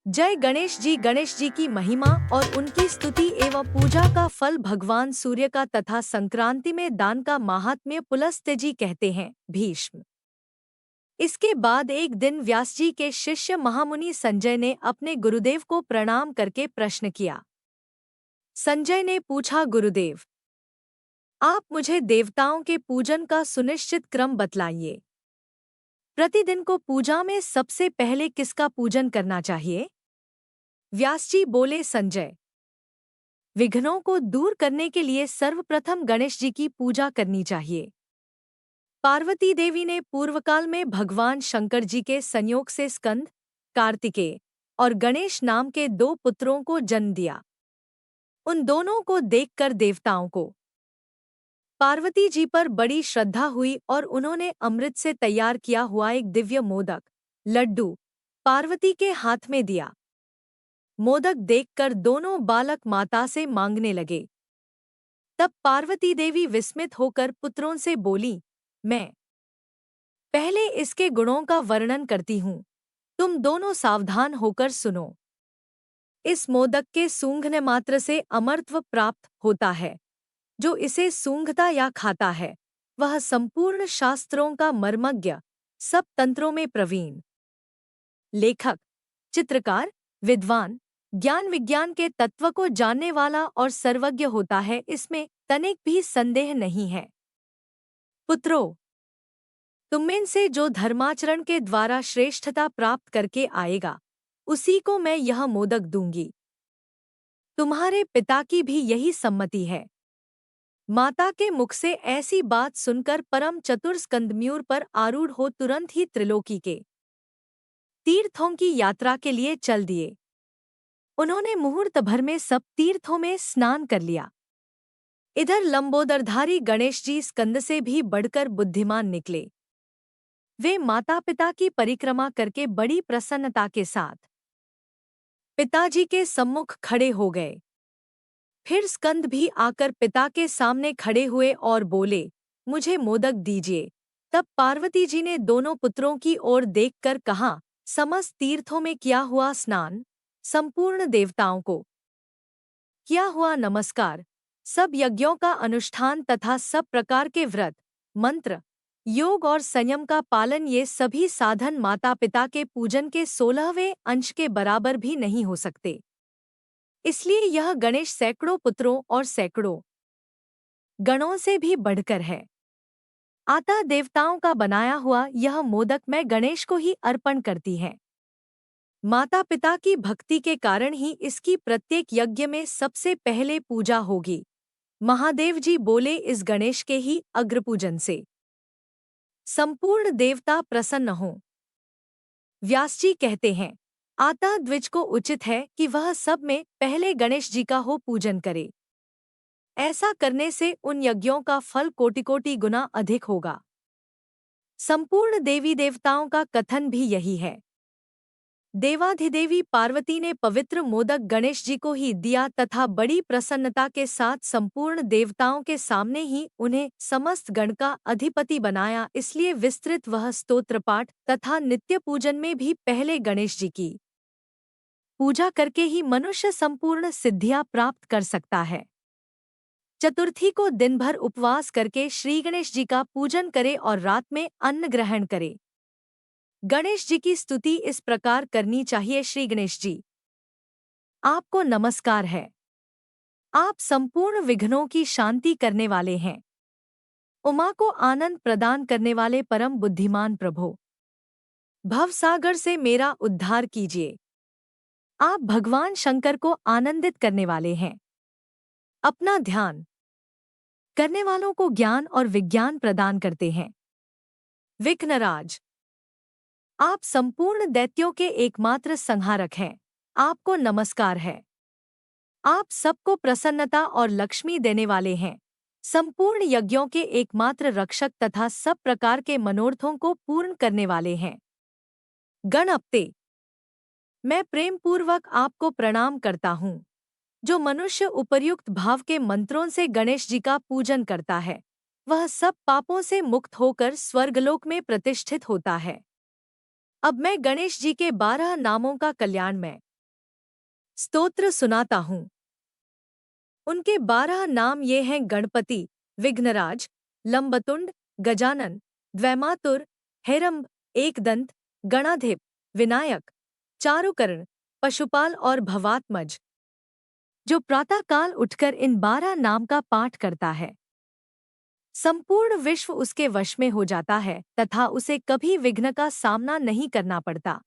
जय गणेश जी की महिमा और उनकी स्तुति एवं पूजा का फल भगवान सूर्य का तथा संक्रांति में दान का माहात्म्य पुलस्त्य जी कहते हैं। भीष्म। इसके बाद एक दिन व्यास जी के शिष्य महामुनि संजय ने अपने गुरुदेव को प्रणाम करके प्रश्न किया। संजय ने पूछा, गुरुदेव, आप मुझे देवताओं के पूजन का सुनिश्चित क्रम बतलाइए। प्रतिदिन को पूजा में सबसे पहले किसका पूजन करना चाहिए? व्यास जी बोले, संजय, विघ्नों को दूर करने के लिए सर्वप्रथम गणेश जी की पूजा करनी चाहिए। पार्वती देवी ने पूर्वकाल में भगवान शंकर जी के संयोग से स्कंद, कार्तिकेय और गणेश नाम के दो पुत्रों को जन्म दिया। उन दोनों को देखकर देवताओं को पार्वती जी पर बड़ी श्रद्धा हुई और उन्होंने अमृत से तैयार किया हुआ एक दिव्य मोदक, लड्डू, पार्वती के हाथ में दिया। मोदक देखकर दोनों बालक माता से मांगने लगे। तब पार्वती देवी विस्मित होकर पुत्रों से बोली, मैं पहले इसके गुणों का वर्णन करती हूँ, तुम दोनों सावधान होकर सुनो। इस मोदक के सूंघने मात्र से अमरत्व प्राप्त होता है। जो इसे सूंघता या खाता है वह संपूर्ण शास्त्रों का मर्मज्ञ, सब तंत्रों में प्रवीण, लेखक, चित्रकार, विद्वान, ज्ञान विज्ञान के तत्व को जानने वाला और सर्वज्ञ होता है, इसमें तनिक भी संदेह नहीं है। पुत्रों, तुममें से जो धर्माचरण के द्वारा श्रेष्ठता प्राप्त करके आएगा उसी को मैं यह मोदक दूंगी। तुम्हारे पिता की भी यही सम्मति है। माता के मुख से ऐसी बात सुनकर परम चतुर स्कंदमयूर पर आरूढ़ हो तुरंत ही त्रिलोकी के तीर्थों की यात्रा के लिए चल दिए। उन्होंने मुहूर्त भर में सब तीर्थों में स्नान कर लिया। इधर लंबोदरधारी गणेश जी स्कंद से भी बढ़कर बुद्धिमान निकले। वे माता पिता की परिक्रमा करके बड़ी प्रसन्नता के साथ पिताजी के सम्मुख खड़े हो गए। फिर स्कंद भी आकर पिता के सामने खड़े हुए और बोले, मुझे मोदक दीजिए। तब पार्वती जी ने दोनों पुत्रों की ओर देखकर कहा, समस्त तीर्थों में किया हुआ स्नान, संपूर्ण देवताओं को किया हुआ नमस्कार, सब यज्ञों का अनुष्ठान तथा सब प्रकार के व्रत, मंत्र, योग और संयम का पालन, ये सभी साधन माता पिता के पूजन के 16वें अंश के बराबर भी नहीं हो सकते। इसलिए यह गणेश सैकड़ों पुत्रों और सैकड़ों गणों से भी बढ़कर है। अतः देवताओं का बनाया हुआ यह मोदक मैं गणेश को ही अर्पण करती है। माता पिता की भक्ति के कारण ही इसकी प्रत्येक यज्ञ में सबसे पहले पूजा होगी। महादेव जी बोले, इस गणेश के ही अग्रपूजन से संपूर्ण देवता प्रसन्न हों। व्यास जी कहते हैं, अतः द्विज को उचित है कि वह सब में पहले गणेश जी का हो पूजन करे। ऐसा करने से उन यज्ञों का फल कोटि-कोटि गुना अधिक होगा। संपूर्ण देवी देवताओं का कथन भी यही है। देवाधिदेवी पार्वती ने पवित्र मोदक गणेश जी को ही दिया तथा बड़ी प्रसन्नता के साथ संपूर्ण देवताओं के सामने ही उन्हें समस्त गण का अधिपति बनाया। इसलिए विस्तृत वह स्तोत्र पाठ तथा नित्य पूजन में भी पहले गणेश जी की पूजा करके ही मनुष्य संपूर्ण सिद्धियां प्राप्त कर सकता है। चतुर्थी को दिन भर उपवास करके श्री गणेश जी का पूजन करे और रात में अन्न ग्रहण करे। गणेश जी की स्तुति इस प्रकार करनी चाहिए, श्री गणेश जी, आपको नमस्कार है। आप संपूर्ण विघ्नों की शांति करने वाले हैं। उमा को आनंद प्रदान करने वाले परम बुद्धिमान प्रभु, भवसागर से मेरा उद्धार कीजिए। आप भगवान शंकर को आनंदित करने वाले हैं। अपना ध्यान करने वालों को ज्ञान और विज्ञान प्रदान करते हैं। विघ्नराज, आप संपूर्ण दैत्यों के एकमात्र संहारक हैं। आपको नमस्कार है। आप सबको प्रसन्नता और लक्ष्मी देने वाले हैं। संपूर्ण यज्ञों के एकमात्र रक्षक तथा सब प्रकार के मनोरथों को पूर्ण करने वाले हैं। गणपते, मैं प्रेम पूर्वक आपको प्रणाम करता हूँ। जो मनुष्य उपर्युक्त भाव के मंत्रों से गणेश जी का पूजन करता है वह सब पापों से मुक्त होकर स्वर्गलोक में प्रतिष्ठित होता है। अब मैं गणेश जी के 12 नामों का कल्याण में स्तोत्र सुनाता हूँ। उनके 12 नाम ये हैं: गणपति, विघ्नराज, लंबतुंड, गजानन, द्वैमातुर, हेरंब, एकदंत, गणाधिप, विनायक, चारुकर्ण, पशुपाल और भवात्मज। जो प्रातःकाल उठकर इन 12 नाम का पाठ करता है, संपूर्ण विश्व उसके वश में हो जाता है तथा उसे कभी विघ्न का सामना नहीं करना पड़ता।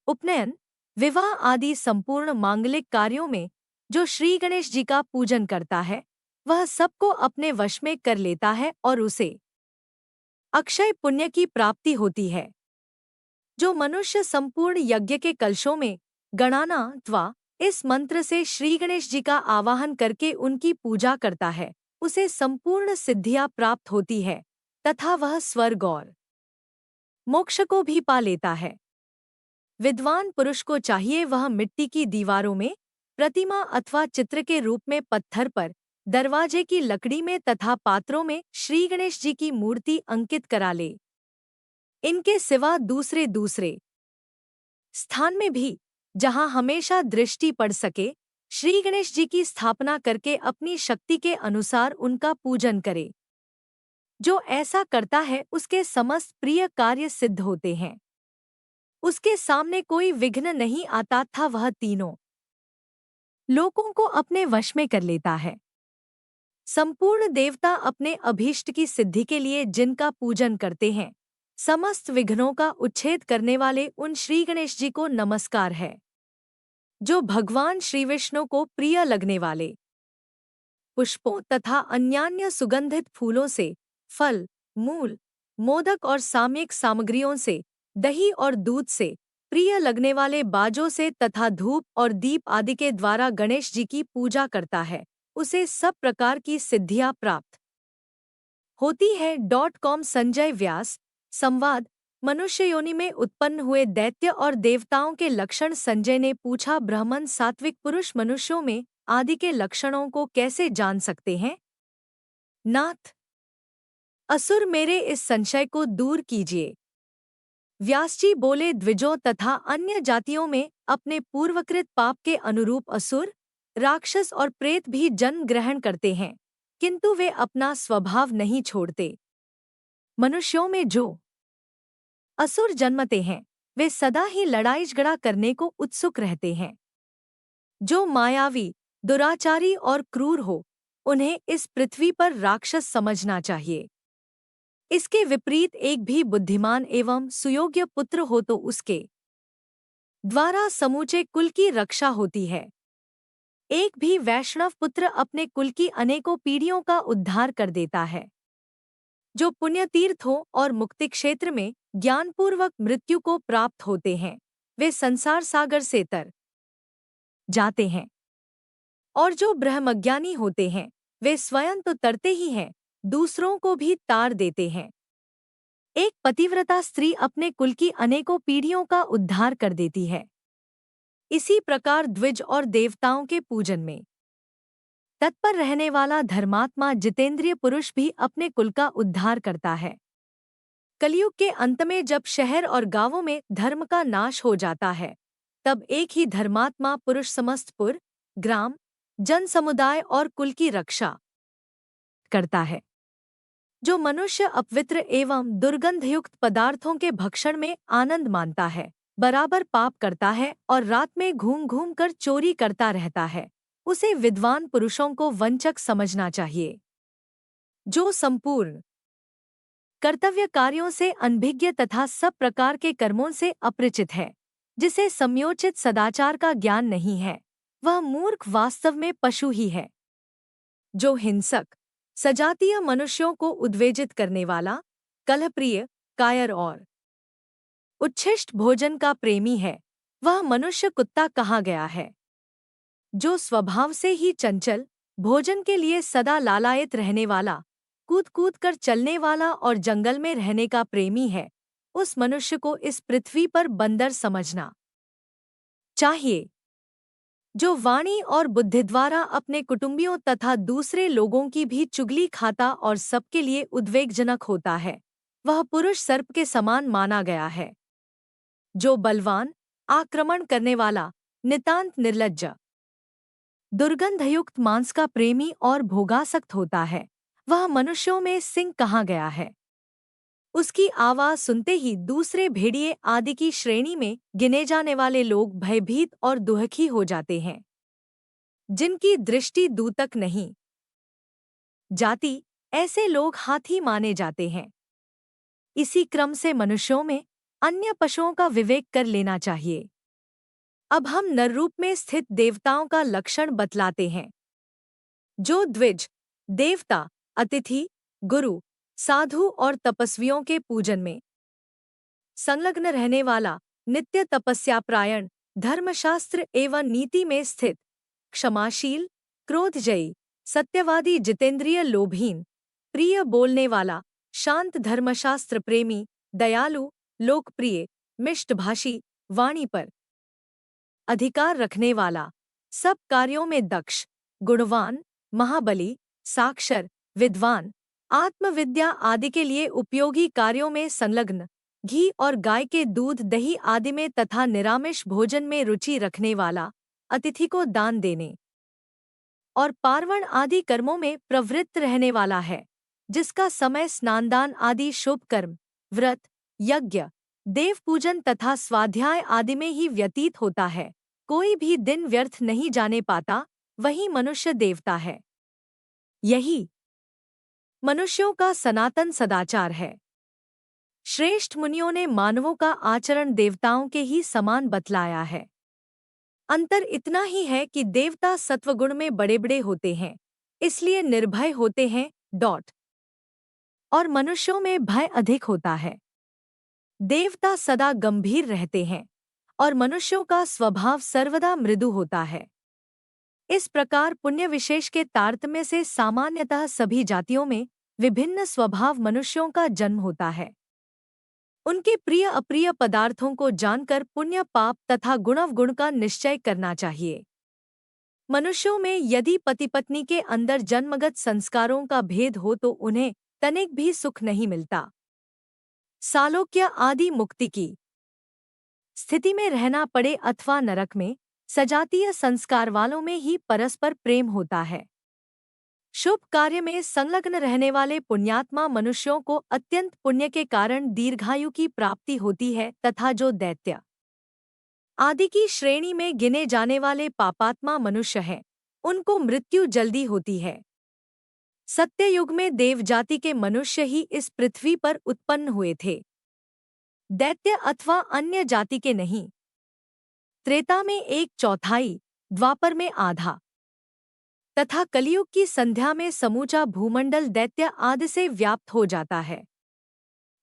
उपनयन, विवाह आदि संपूर्ण मांगलिक कार्यों में जो श्री गणेश जी का पूजन करता है, वह सबको अपने वश में कर लेता है और उसे अक्षय पुण्य की प्राप्ति होती है। जो मनुष्य संपूर्ण यज्ञ के कलशों में गणाना त्वा इस मंत्र से श्री गणेश जी का आवाहन करके उनकी पूजा करता है, उसे संपूर्ण सिद्धियां प्राप्त होती है तथा वह स्वर्ग और मोक्ष को भी पा लेता है। विद्वान पुरुष को चाहिए वह मिट्टी की दीवारों में, प्रतिमा अथवा चित्र के रूप में पत्थर पर, दरवाजे की लकड़ी में तथा पात्रों में श्री गणेश जी की मूर्ति अंकित करा ले। इनके सिवा दूसरे दूसरे स्थान में भी जहां हमेशा दृष्टि पड़ सके, श्री गणेश जी की स्थापना करके अपनी शक्ति के अनुसार उनका पूजन करे। जो ऐसा करता है उसके समस्त प्रिय कार्य सिद्ध होते हैं। उसके सामने कोई विघ्न नहीं आता था, वह तीनों लोकों को अपने वश में कर लेता है। संपूर्ण देवता अपने अभीष्ट की सिद्धि के लिए जिनका पूजन करते हैं, समस्त विघ्नों का उच्छेद करने वाले उन श्री गणेश जी को नमस्कार है। जो भगवान श्री विष्णु को प्रिय लगने वाले पुष्पों तथा अन्यान्य सुगंधित फूलों से, फल, मूल, मोदक और सामयिक सामग्रियों से, दही और दूध से, प्रिय लगने वाले बाजों से तथा धूप और दीप आदि के द्वारा गणेश जी की पूजा करता है, उसे सब प्रकार की सिद्धियां प्राप्त होती है। .com संजय व्यास। संवाद। मनुष्य योनि में उत्पन्न हुए दैत्य और देवताओं के लक्षण संजय ने पूछा, ब्राह्मण सात्विक पुरुष मनुष्यों में आदि के लक्षणों को कैसे जान सकते हैं? नाथ, असुर मेरे इस संशय को दूर कीजिए। व्यासजी बोले, द्विजों तथा अन्य जातियों में अपने पूर्वकृत पाप के अनुरूप असुर, राक्षस और प्रेत भी जन्म ग्रहण करते हैं, किंतु वे अपना स्वभाव नहीं छोड़ते। मनुष्यों में जो असुर जन्मते हैं, वे सदा ही लड़ाई झगड़ा करने को उत्सुक रहते हैं। जो मायावी, दुराचारी और क्रूर हो, उन्हें इस पृथ्वी पर राक्षस समझना चाहिए। इसके विपरीत एक भी बुद्धिमान एवं सुयोग्य पुत्र हो तो उसके द्वारा समूचे कुल की रक्षा होती है। एक भी वैष्णव पुत्र अपने कुल की अनेकों पीढ़ियों का उद्धार कर देता है। जो पुण्य तीर्थों और मुक्ति क्षेत्र में ज्ञानपूर्वक मृत्यु को प्राप्त होते हैं, वे संसार सागर से तर जाते हैं, और जो ब्रह्मज्ञानी होते हैं, वे स्वयं तो तरते ही हैं, दूसरों को भी तार देते हैं। एक पतिव्रता स्त्री अपने कुल की अनेकों पीढ़ियों का उद्धार कर देती है। इसी प्रकार द्विज और देवताओं के पूजन में तत्पर रहने वाला धर्मात्मा जितेंद्रिय पुरुष भी अपने कुल का उद्धार करता है। कलयुग के अंत में जब शहर और गांवों में धर्म का नाश हो जाता है, तब एक ही धर्मात्मा पुरुष समस्त पुर, ग्राम, जन समुदाय और कुल की रक्षा करता है। जो मनुष्य अपवित्र एवं दुर्गंधयुक्त पदार्थों के भक्षण में आनंद मानता है, बराबर पाप करता है और रात में घूम घूम कर चोरी करता रहता है, उसे विद्वान पुरुषों को वंचक समझना चाहिए। जो संपूर्ण कर्तव्य कार्यों से अनभिज्ञ तथा सब प्रकार के कर्मों से अपरिचित है, जिसे समयोचित सदाचार का ज्ञान नहीं है, वह मूर्ख वास्तव में पशु ही है। जो हिंसक, सजातीय मनुष्यों को उद्वेजित करने वाला, कलहप्रिय, कायर और उच्छिष्ट भोजन का प्रेमी है, वह मनुष्य कुत्ता कहा गया है। जो स्वभाव से ही चंचल, भोजन के लिए सदा लालायित रहने वाला, कूद कूद कर चलने वाला और जंगल में रहने का प्रेमी है, उस मनुष्य को इस पृथ्वी पर बंदर समझना चाहिए। जो वाणी और बुद्धि द्वारा अपने कुटुंबियों तथा दूसरे लोगों की भी चुगली खाता और सबके लिए उद्वेगजनक होता है, वह पुरुष सर्प के समान माना गया है। जो बलवान, आक्रमण करने वाला, नितांत निर्लज्ज, दुर्गंधयुक्त मांस का प्रेमी और भोगासक्त होता है। वह मनुष्यों में सिंह कहा गया है। उसकी आवाज सुनते ही दूसरे भेड़िए आदि की श्रेणी में गिने जाने वाले लोग भयभीत और दुखी हो जाते हैं। जिनकी दृष्टि दूतक नहीं जाती, ऐसे लोग हाथी माने जाते हैं। इसी क्रम से मनुष्यों में अन्य पशुओं का विवेक कर लेना चाहिए। अब हम नररूप में स्थित देवताओं का लक्षण बतलाते हैं। जो द्विज देवता, अतिथि, गुरु, साधु और तपस्वियों के पूजन में संलग्न रहने वाला, नित्य तपस्यापरायण, धर्मशास्त्र एवं नीति में स्थित, क्षमाशील, क्रोधजयी, सत्यवादी, जितेंद्रिय, लोभहीन, प्रिय बोलने वाला, शांत, धर्मशास्त्र प्रेमी, दयालु, लोकप्रिय, मिष्टभाषी, वाणी पर अधिकार रखने वाला, सब कार्यों में दक्ष, गुणवान, महाबली, साक्षर, विद्वान, आत्मविद्या आदि के लिए उपयोगी कार्यों में संलग्न, घी और गाय के दूध, दही आदि में तथा निरामिष भोजन में रुचि रखने वाला, अतिथि को दान देने और पार्वण आदि कर्मों में प्रवृत्त रहने वाला है, जिसका समय स्नानदान आदि शुभ कर्म, व्रत, यज्ञ, देव पूजन तथा स्वाध्याय आदि में ही व्यतीत होता है। कोई भी दिन व्यर्थ नहीं जाने पाता, वही मनुष्य देवता है। यही मनुष्यों का सनातन सदाचार है। श्रेष्ठ मुनियों ने मानवों का आचरण देवताओं के ही समान बतलाया है। अंतर इतना ही है कि देवता सत्वगुण में बड़े बड़े होते हैं, इसलिए निर्भय होते हैं और मनुष्यों में भय अधिक होता है। देवता सदा गंभीर रहते हैं और मनुष्यों का स्वभाव सर्वदा मृदु होता है। इस प्रकार पुण्य विशेष के तारतम्य से सामान्यतः सभी जातियों में विभिन्न स्वभाव मनुष्यों का जन्म होता है। उनके प्रिय अप्रिय पदार्थों को जानकर पुण्य पाप तथा गुणावगुण का निश्चय करना चाहिए। मनुष्यों में यदि पति पत्नी के अंदर जन्मगत संस्कारों का भेद हो तो उन्हें तनिक भी सुख नहीं मिलता। सालोक्य आदि मुक्ति की स्थिति में रहना पड़े अथवा नरक में, सजातीय संस्कार वालों में ही परस्पर प्रेम होता है। शुभ कार्य में संलग्न रहने वाले पुण्यात्मा मनुष्यों को अत्यंत पुण्य के कारण दीर्घायु की प्राप्ति होती है तथा जो दैत्य आदि की श्रेणी में गिने जाने वाले पापात्मा मनुष्य हैं, उनको मृत्यु जल्दी होती है। सत्ययुग में देवजाति के मनुष्य ही इस पृथ्वी पर उत्पन्न हुए थे, दैत्य अथवा अन्य जाति के नहीं। त्रेता में 1/4, द्वापर में आधा तथा कलियुग की संध्या में समूचा भूमंडल दैत्य आदि से व्याप्त हो जाता है।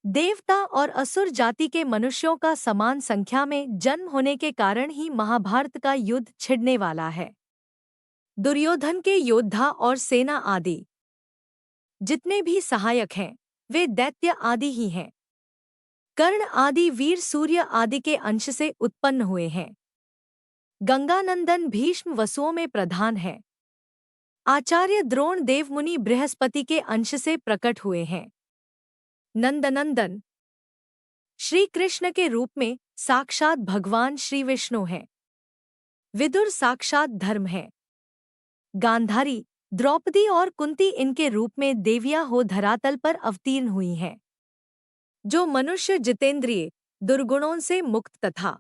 देवता और असुर जाति के मनुष्यों का समान संख्या में जन्म होने के कारण ही महाभारत का युद्ध छिड़ने वाला है। दुर्योधन के योद्धा और सेना आदि जितने भी सहायक हैं, वे दैत्य आदि ही हैं। कर्ण आदि वीर सूर्य आदि के अंश से उत्पन्न हुए हैं। गंगानंदन भीष्म वसुओं में प्रधान है। आचार्य द्रोण देवमुनि बृहस्पति के अंश से प्रकट हुए हैं। नंदनंदन श्री कृष्ण के रूप में साक्षात भगवान श्री विष्णु हैं। विदुर साक्षात धर्म है। गांधारी, द्रौपदी और कुंती इनके रूप में देवियां हो धरातल पर अवतीर्ण हुई हैं। जो मनुष्य जितेंद्रिय, दुर्गुणों से मुक्त तथा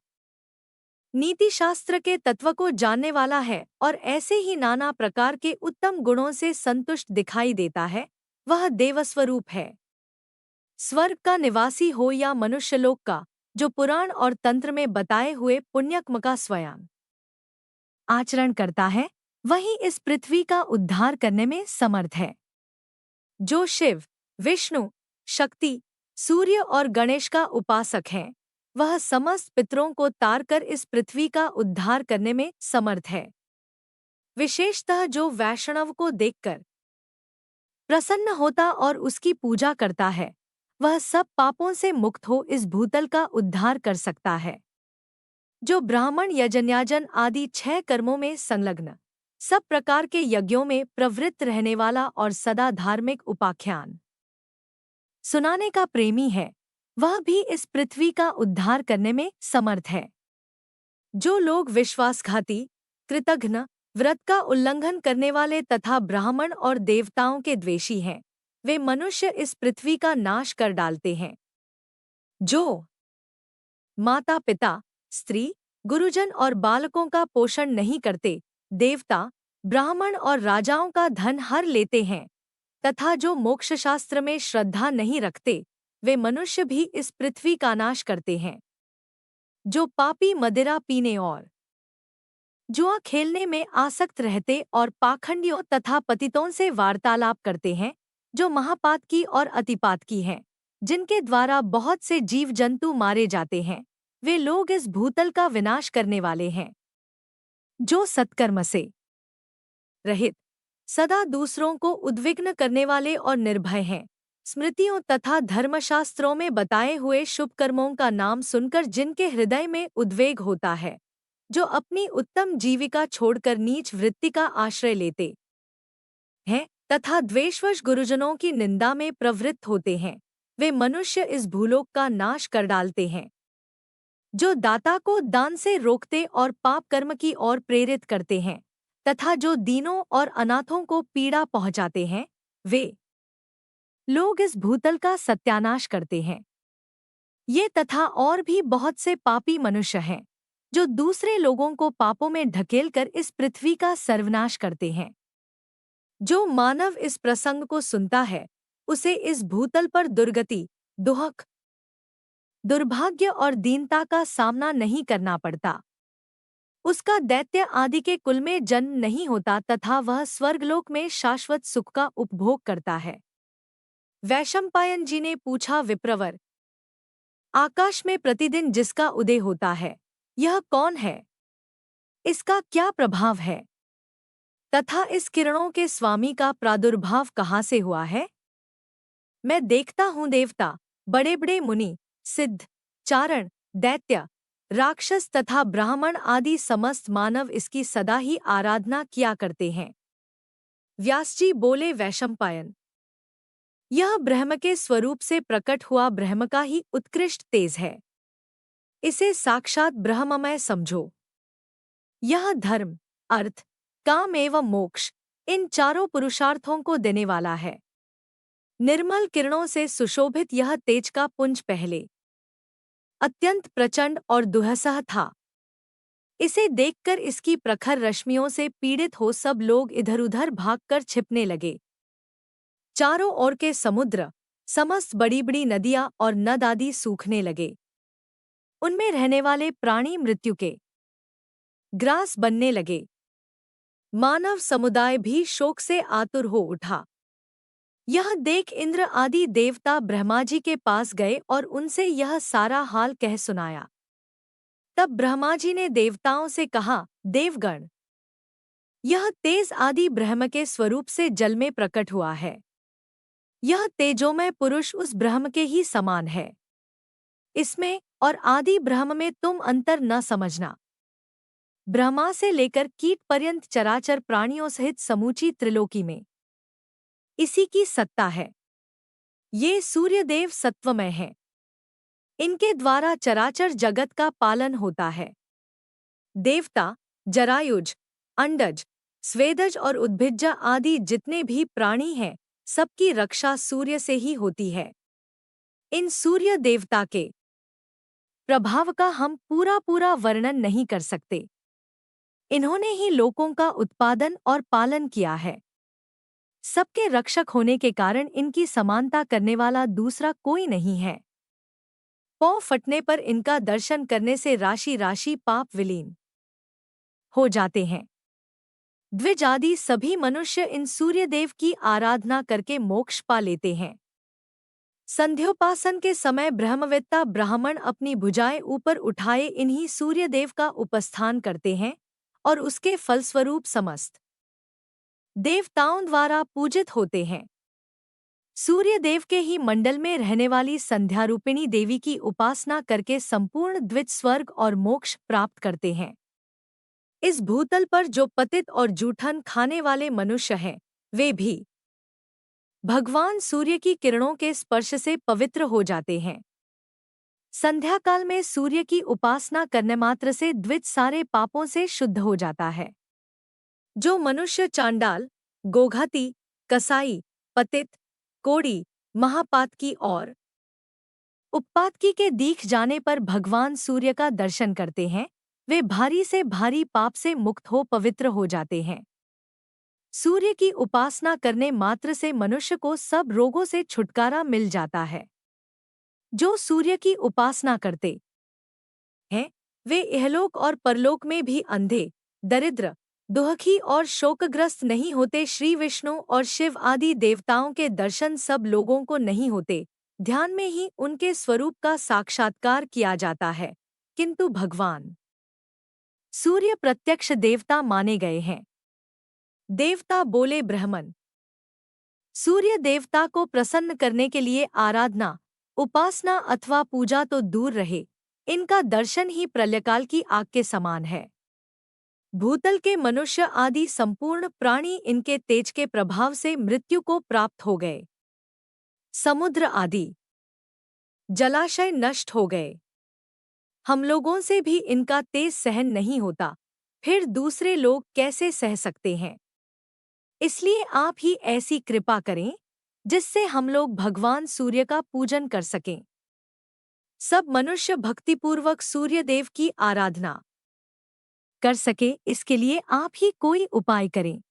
नीति शास्त्र के तत्व को जानने वाला है और ऐसे ही नाना प्रकार के उत्तम गुणों से संतुष्ट दिखाई देता है, वह देवस्वरूप है। स्वर्ग का निवासी हो या मनुष्यलोक का, जो पुराण और तंत्र में बताए हुए पुण्यकर्म का स्वयं आचरण करता है, वही इस पृथ्वी का उद्धार करने में समर्थ है। जो शिव, विष्णु, शक्ति, सूर्य और गणेश का उपासक है, वह समस्त पितरों को तारकर इस पृथ्वी का उद्धार करने में समर्थ है। विशेषतः जो वैष्णव को देखकर प्रसन्न होता और उसकी पूजा करता है, वह सब पापों से मुक्त हो इस भूतल का उद्धार कर सकता है। जो ब्राह्मण यजन्याजन आदि 6 कर्मों में संलग्न, सब प्रकार के यज्ञों में प्रवृत्त रहने वाला और सदा धार्मिक उपाख्यान सुनाने का प्रेमी है, वह भी इस पृथ्वी का उद्धार करने में समर्थ है। जो लोग विश्वासघाती, कृतघ्न, व्रत का उल्लंघन करने वाले तथा ब्राह्मण और देवताओं के द्वेषी हैं, वे मनुष्य इस पृथ्वी का नाश कर डालते हैं। जो माता पिता, स्त्री, गुरुजन और बालकों का पोषण नहीं करते, देवता, ब्राह्मण और राजाओं का धन हर लेते हैं, तथा जो मोक्षशास्त्र में श्रद्धा नहीं रखते, वे मनुष्य भी इस पृथ्वी का नाश करते हैं। जो पापी मदिरा पीने और जुआ खेलने में आसक्त रहते और पाखंडियों तथा पतितों से वार्तालाप करते हैं, जो महापातकी और अतिपातकी हैं, जिनके द्वारा बहुत से जीव जंतु मारे जाते हैं, वे लोग इस भूतल का विनाश करने वाले हैं। जो सत्कर्म से रहित, सदा दूसरों को उद्विग्न करने वाले और निर्भय हैं, स्मृतियों तथा धर्मशास्त्रों में बताए हुए शुभ कर्मों का नाम सुनकर जिनके हृदय में उद्वेग होता है, जो अपनी उत्तम जीविका छोड़कर नीच वृत्ति का आश्रय लेते हैं तथा द्वेषवश गुरुजनों की निंदा में प्रवृत्त होते हैं, वे मनुष्य इस भूलोक का नाश कर डालते हैं। जो दाता को दान से रोकते और पाप कर्म की ओर प्रेरित करते हैं, तथा जो दीनों और अनाथों को पीड़ा पहुंचाते हैं, वे लोग इस भूतल का सत्यानाश करते हैं। ये तथा और भी बहुत से पापी मनुष्य हैं, जो दूसरे लोगों को पापों में ढकेलकर इस पृथ्वी का सर्वनाश करते हैं। जो मानव इस प्रसंग को सुनता है, उसे इस भूतल पर दुर्गति, दुहक, दुर्भाग्य और दीनता का सामना नहीं करना पड़ता। उसका दैत्य आदि के कुल में जन्म नहीं होता तथा वह स्वर्गलोक में शाश्वत सुख का उपभोग करता है। वैशंपायन जी ने पूछा, विप्रवर, आकाश में प्रतिदिन जिसका उदय होता है, यह कौन है? इसका क्या प्रभाव है? तथा इस किरणों के स्वामी का प्रादुर्भाव कहाँ से हुआ है? मैं देखता हूँ देवता, बड़े बड़े मुनि, सिद्ध, चारण, दैत्य, राक्षस तथा ब्राह्मण आदि समस्त मानव इसकी सदा ही आराधना किया करते हैं। व्यास जी बोले, वैशंपायन, यह ब्रह्म के स्वरूप से प्रकट हुआ ब्रह्म का ही उत्कृष्ट तेज है। इसे साक्षात ब्रह्ममय समझो। यह धर्म, अर्थ, काम एवं मोक्ष, इन चारों पुरुषार्थों को देने वाला है। निर्मल किरणों से सुशोभित यह तेज का पुंज पहले अत्यंत प्रचंड और दुहसह था। इसे देखकर इसकी प्रखर रश्मियों से पीड़ित हो सब लोग इधर-उधर भागकर छिपने लगे। चारों ओर के समुद्र, समस्त बड़ी-बड़ी नदियां और नद आदि सूखने लगे। उनमें रहने वाले प्राणी मृत्यु के ग्रास बनने लगे। मानव समुदाय भी शोक से आतुर हो उठा। यह देख इंद्र आदि देवता ब्रह्मा जी के पास गए और उनसे यह सारा हाल कह सुनाया। तब ब्रह्मा जी ने देवताओं से कहा, देवगण, यह तेज आदि ब्रह्म के स्वरूप से जल में प्रकट हुआ है। यह तेजोमय पुरुष उस ब्रह्म के ही समान है। इसमें और आदि ब्रह्म में तुम अंतर न समझना। ब्रह्मा से लेकर कीट पर्यंत चराचर प्राणियों सहित समूची त्रिलोकी में इसी की सत्ता है। ये सूर्यदेव सत्वमय हैं। इनके द्वारा चराचर जगत का पालन होता है। देवता, जरायुज, अंडज, स्वेदज और उद्भिज्ज आदि जितने भी प्राणी हैं, सबकी रक्षा सूर्य से ही होती है। इन सूर्य देवता के प्रभाव का हम पूरा वर्णन नहीं कर सकते। इन्होंने ही लोकों का उत्पादन और पालन किया है। सबके रक्षक होने के कारण इनकी समानता करने वाला दूसरा कोई नहीं है। पांव फटने पर इनका दर्शन करने से राशि राशि पाप विलीन हो जाते हैं। द्विज आदि सभी मनुष्य इन सूर्यदेव की आराधना करके मोक्ष पा लेते हैं। संध्योपासन के समय ब्रह्मवेत्ता ब्राह्मण अपनी भुजाएं ऊपर उठाए इन्हीं सूर्यदेव का उपस्थान करते हैं और उसके फलस्वरूप समस्त देवताओं द्वारा पूजित होते हैं। सूर्यदेव के ही मंडल में रहने वाली संध्यारूपिणी देवी की उपासना करके संपूर्ण द्विज स्वर्ग और मोक्ष प्राप्त करते हैं। इस भूतल पर जो पतित और जूठन खाने वाले मनुष्य हैं, वे भी भगवान सूर्य की किरणों के स्पर्श से पवित्र हो जाते हैं। संध्या काल में सूर्य की उपासना करने मात्र से द्विज सारे पापों से शुद्ध हो जाता है। जो मनुष्य चांडाल, गोघाती, कसाई, पतित, कोड़ी, महापातकी और उपपातकी के दीख जाने पर भगवान सूर्य का दर्शन करते हैं, वे भारी से भारी पाप से मुक्त हो पवित्र हो जाते हैं। सूर्य की उपासना करने मात्र से मनुष्य को सब रोगों से छुटकारा मिल जाता है। जो सूर्य की उपासना करते हैं, वे इहलोक और परलोक में भी अंधे, दरिद्र, दुखी और शोकग्रस्त नहीं होते। श्री विष्णु और शिव आदि देवताओं के दर्शन सब लोगों को नहीं होते, ध्यान में ही उनके स्वरूप का साक्षात्कार किया जाता है, किंतु भगवान सूर्य प्रत्यक्ष देवता माने गए हैं। देवता बोले ब्राह्मण, सूर्य देवता को प्रसन्न करने के लिए आराधना, उपासना अथवा पूजा तो दूर रहे, इनका दर्शन ही प्रलयकाल की आग के समान है। भूतल के मनुष्य आदि संपूर्ण प्राणी इनके तेज के प्रभाव से मृत्यु को प्राप्त हो गए। समुद्र आदि जलाशय नष्ट हो गए। हम लोगों से भी इनका तेज सहन नहीं होता, फिर दूसरे लोग कैसे सह सकते हैं। इसलिए आप ही ऐसी कृपा करें जिससे हम लोग भगवान सूर्य का पूजन कर सकें। सब मनुष्य भक्तिपूर्वक सूर्य देव की आराधना कर सके, इसके लिए आप ही कोई उपाय करें।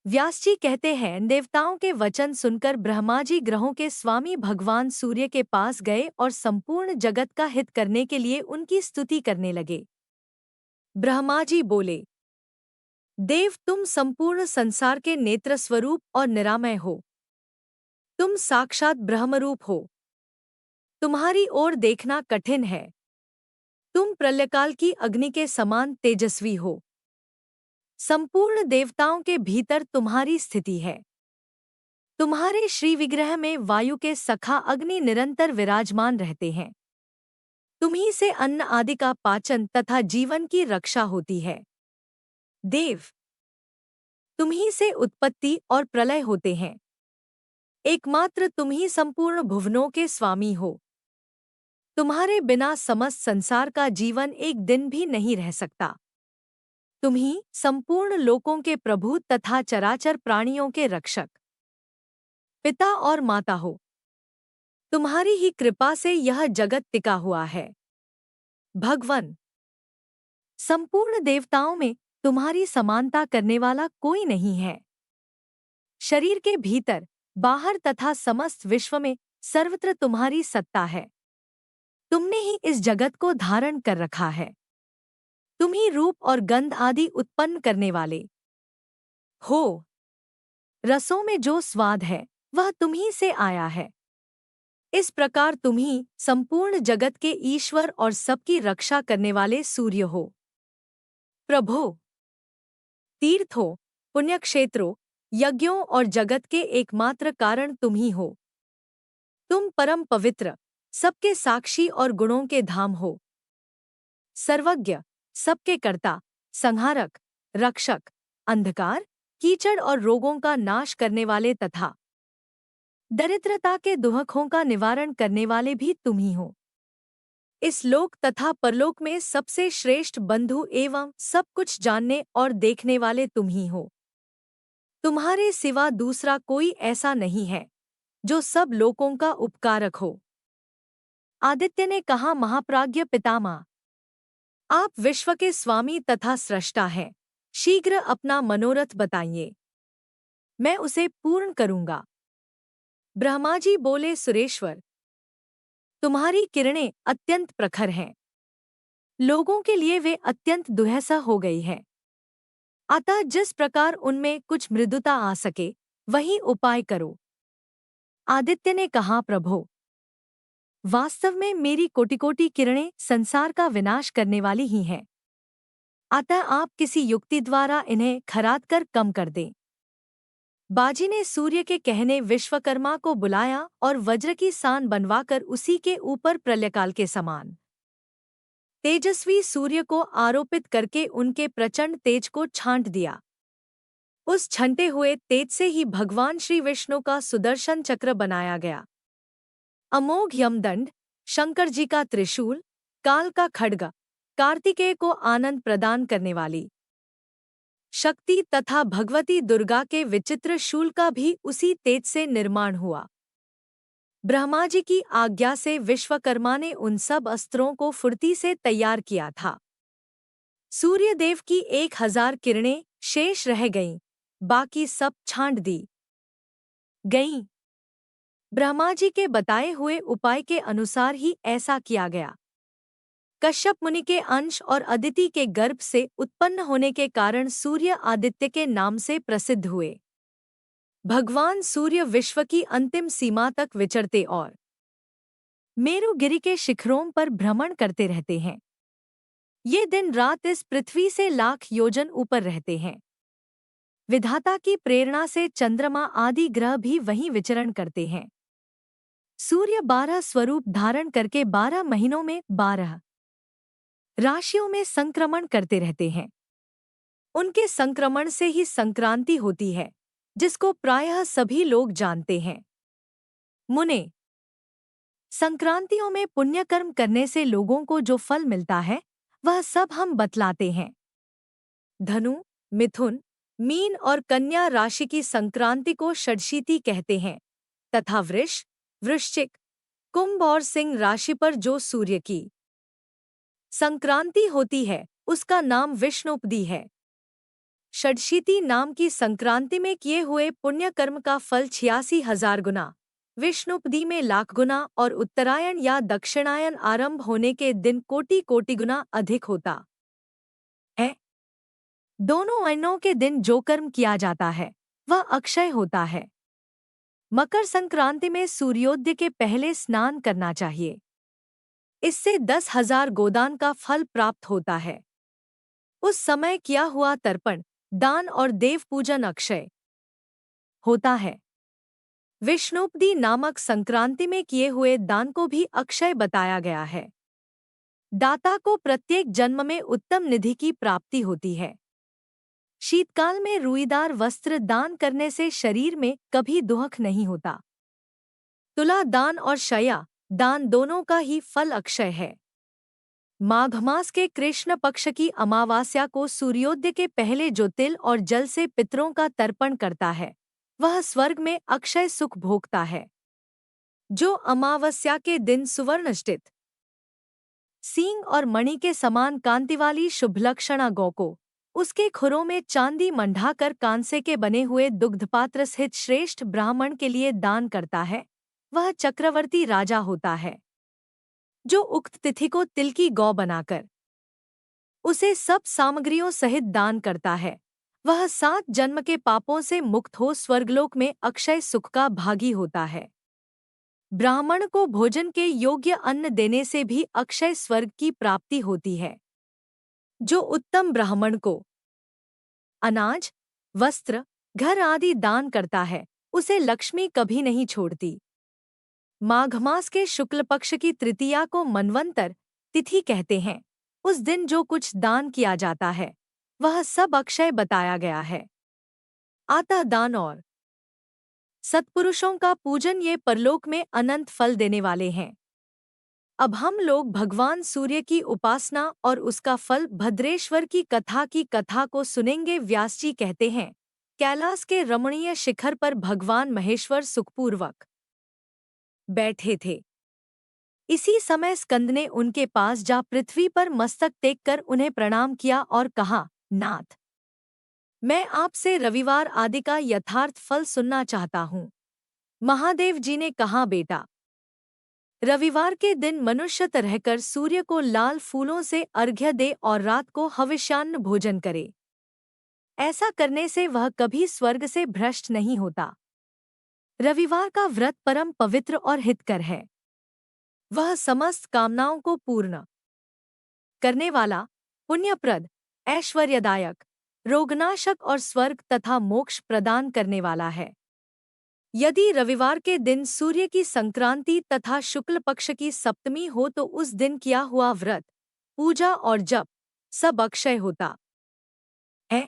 व्यास जी कहते हैं, देवताओं के वचन सुनकर ब्रह्मा जी ग्रहों के स्वामी भगवान सूर्य के पास गए और संपूर्ण जगत का हित करने के लिए उनकी स्तुति करने लगे। ब्रह्मा जी बोले, देव, तुम संपूर्ण संसार के नेत्र स्वरूप और निरामय हो। तुम साक्षात ब्रह्मरूप हो। तुम्हारी ओर देखना कठिन है। तुम प्रलयकाल की अग्नि के समान तेजस्वी हो। संपूर्ण देवताओं के भीतर तुम्हारी स्थिति है। तुम्हारे श्री विग्रह में वायु के सखा अग्नि निरंतर विराजमान रहते हैं। तुम्ही से अन्न आदि का पाचन तथा जीवन की रक्षा होती है। देव, तुम्ही से उत्पत्ति और प्रलय होते हैं। एकमात्र तुम ही संपूर्ण भुवनों के स्वामी हो। तुम्हारे बिना समस्त संसार का जीवन एक दिन भी नहीं रह सकता। तुम ही संपूर्ण लोकों के प्रभु तथा चराचर प्राणियों के रक्षक, पिता और माता हो। तुम्हारी ही कृपा से यह जगत टिका हुआ है। भगवन, संपूर्ण देवताओं में तुम्हारी समानता करने वाला कोई नहीं है। शरीर के भीतर, बाहर तथा समस्त विश्व में सर्वत्र तुम्हारी सत्ता है। तुमने ही इस जगत को धारण कर रखा है। तुम ही रूप और गंध आदि उत्पन्न करने वाले हो। रसों में जो स्वाद है वह तुम ही से आया है। इस प्रकार तुम ही संपूर्ण जगत के ईश्वर और सबकी रक्षा करने वाले सूर्य हो। प्रभो, तीर्थों, पुण्यक्षेत्रों, यज्ञों और जगत के एकमात्र कारण तुम ही हो। तुम परम पवित्र, सबके साक्षी और गुणों के धाम हो। सर्वज्ञ, सबके कर्ता, संहारक, रक्षक, अंधकार, कीचड़ और रोगों का नाश करने वाले तथा दरिद्रता के दुखों का निवारण करने वाले भी तुम ही हो। इस लोक तथा परलोक में सबसे श्रेष्ठ बंधु एवं सब कुछ जानने और देखने वाले तुम ही हो। तुम्हारे सिवा दूसरा कोई ऐसा नहीं है जो सब लोकों का उपकारक हो। आदित्य ने कहा, महाप्राज्ञ पितामह, आप विश्व के स्वामी तथा सृष्टा हैं। शीघ्र अपना मनोरथ बताइए, मैं उसे पूर्ण करूंगा। ब्रह्मा जी बोले, सुरेश्वर, तुम्हारी किरणें अत्यंत प्रखर हैं। लोगों के लिए वे अत्यंत दुस्सह हो गई है। अतः जिस प्रकार उनमें कुछ मृदुता आ सके वही उपाय करो। आदित्य ने कहा, प्रभो, वास्तव में मेरी कोटि-कोटि किरणें संसार का विनाश करने वाली ही हैं। अतः आप किसी युक्ति द्वारा इन्हें खराद कर कम कर दें। बाजी ने सूर्य के कहने विश्वकर्मा को बुलाया और वज्र की सान बनवाकर उसी के ऊपर प्रलयकाल के समान तेजस्वी सूर्य को आरोपित करके उनके प्रचंड तेज को छांट दिया। उस छंटे हुए तेज से ही भगवान श्री विष्णु का सुदर्शन चक्र बनाया गया। अमोघ यमदंड, शंकर जी का त्रिशूल, काल का खड्ग, कार्तिकेय को आनंद प्रदान करने वाली शक्ति तथा भगवती दुर्गा के विचित्र शूल का भी उसी तेज से निर्माण हुआ। ब्रह्मा जी की आज्ञा से विश्वकर्मा ने उन सब अस्त्रों को फुर्ती से तैयार किया था। सूर्यदेव की 1000 किरणें शेष रह गईं, बाकी सब छांट दी गईं। ब्रह्मा जी के बताए हुए उपाय के अनुसार ही ऐसा किया गया। कश्यप मुनि के अंश और अदिति के गर्भ से उत्पन्न होने के कारण सूर्य आदित्य के नाम से प्रसिद्ध हुए। भगवान सूर्य विश्व की अंतिम सीमा तक विचरते और मेरुगिरि के शिखरों पर भ्रमण करते रहते हैं। ये दिन रात इस पृथ्वी से लाख योजन ऊपर रहते हैं। विधाता की प्रेरणा से चंद्रमा आदि ग्रह भी वहीं विचरण करते हैं। सूर्य 12 स्वरूप धारण करके 12 महीनों में 12 राशियों में संक्रमण करते रहते हैं। उनके संक्रमण से ही संक्रांति होती है, जिसको प्रायः सभी लोग जानते हैं। मुने, संक्रांतियों में पुण्यकर्म करने से लोगों को जो फल मिलता है वह सब हम बतलाते हैं। धनु, मिथुन, मीन और कन्या राशि की संक्रांति को षड्शीति कहते हैं तथा वृष, वृश्चिक, कुंभ और सिंह राशि पर जो सूर्य की संक्रांति होती है उसका नाम विष्णुपदी है। षड्शीति नाम की संक्रांति में किए हुए पुण्यकर्म का फल 86,000 गुना, विष्णुपदी में लाख गुना और उत्तरायण या दक्षिणायन आरंभ होने के दिन कोटि कोटि गुना अधिक होता है। दोनों अयनों के दिन जो कर्म किया जाता है वह अक्षय होता है। मकर संक्रांति में सूर्योदय के पहले स्नान करना चाहिए। इससे 10,000 गोदान का फल प्राप्त होता है। उस समय किया हुआ तर्पण, दान और देव पूजन अक्षय होता है। विष्णुपदी नामक संक्रांति में किए हुए दान को भी अक्षय बताया गया है। दाता को प्रत्येक जन्म में उत्तम निधि की प्राप्ति होती है। शीतकाल में रुईदार वस्त्र दान करने से शरीर में कभी दुख नहीं होता। तुला दान और शया दान दोनों का ही फल अक्षय है। माघ मास के कृष्ण पक्ष की अमावास्या को सूर्योदय के पहले जो तिल और जल से पितरों का तर्पण करता है वह स्वर्ग में अक्षय सुख भोगता है। जो अमावस्या के दिन सुवर्णष्टित सींग और मणि के समान कांति वाली शुभलक्षणा गौ को उसके खुरों में चांदी मंढाकर कांसे के बने हुए दुग्धपात्र सहित श्रेष्ठ ब्राह्मण के लिए दान करता है वह चक्रवर्ती राजा होता है। जो उक्त तिथि को तिल की गौ बनाकर उसे सब सामग्रियों सहित दान करता है वह 7 जन्म के पापों से मुक्त हो स्वर्गलोक में अक्षय सुख का भागी होता है। ब्राह्मण को भोजन के योग्य अन्न देने से भी अक्षय स्वर्ग की प्राप्ति होती है। जो उत्तम ब्राह्मण को अनाज, वस्त्र, घर आदि दान करता है उसे लक्ष्मी कभी नहीं छोड़ती। माघ मास के शुक्ल पक्ष की तृतीया को मनवंतर तिथि कहते हैं। उस दिन जो कुछ दान किया जाता है वह सब अक्षय बताया गया है। आता दान और सत्पुरुषों का पूजन ये परलोक में अनंत फल देने वाले हैं। अब हम लोग भगवान सूर्य की उपासना और उसका फल भद्रेश्वर की कथा को सुनेंगे। व्यास जी कहते हैं, कैलाश के रमणीय शिखर पर भगवान महेश्वर सुखपूर्वक बैठे थे। इसी समय स्कंद ने उनके पास जा पृथ्वी पर मस्तक टेक कर उन्हें प्रणाम किया और कहा, नाथ, मैं आपसे रविवार आदि का यथार्थ फल सुनना चाहता हूँ। महादेव जी ने कहा, बेटा, रविवार के दिन मनुष्य रहकर सूर्य को लाल फूलों से अर्घ्य दे और रात को हविष्यान्न भोजन करे। ऐसा करने से वह कभी स्वर्ग से भ्रष्ट नहीं होता। रविवार का व्रत परम पवित्र और हितकर है। वह समस्त कामनाओं को पूर्ण करने वाला, पुण्यप्रद, ऐश्वर्यदायक, रोगनाशक और स्वर्ग तथा मोक्ष प्रदान करने वाला है। यदि रविवार के दिन सूर्य की संक्रांति तथा शुक्ल पक्ष की सप्तमी हो तो उस दिन किया हुआ व्रत, पूजा और जप सब अक्षय होता है।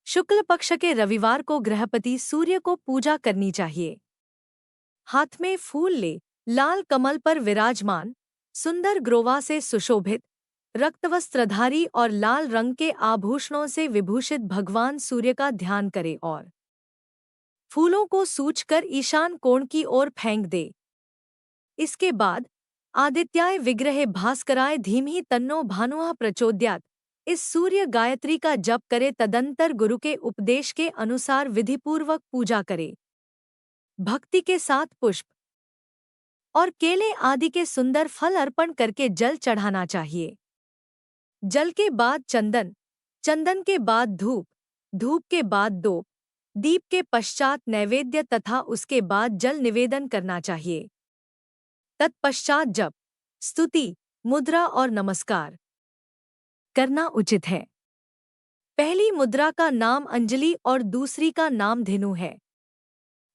शुक्ल पक्ष के रविवार को गृहपति सूर्य को पूजा करनी चाहिए। हाथ में फूल ले लाल कमल पर विराजमान, सुंदर ग्रोवा से सुशोभित, रक्तवस्त्रधारी और लाल रंग के आभूषणों से विभूषित भगवान सूर्य का ध्यान करें और फूलों को सूंचकर ईशान कोण की ओर फेंक दे। इसके बाद आदित्याय विग्रहे भास्कराय धीमहि तन्नो भानुः प्रचोदयात्, इस सूर्य गायत्री का जप करे। तदंतर गुरु के उपदेश के अनुसार विधिपूर्वक पूजा करे। भक्ति के साथ पुष्प और केले आदि के सुंदर फल अर्पण करके जल चढ़ाना चाहिए। जल के बाद चंदन, चंदन के बाद धूप, धूप के बाद दीप, दीप के पश्चात नैवेद्य तथा उसके बाद जल निवेदन करना चाहिए। तत्पश्चात जप, स्तुति, मुद्रा और नमस्कार करना उचित है। पहली मुद्रा का नाम अंजलि और दूसरी का नाम धेनु है।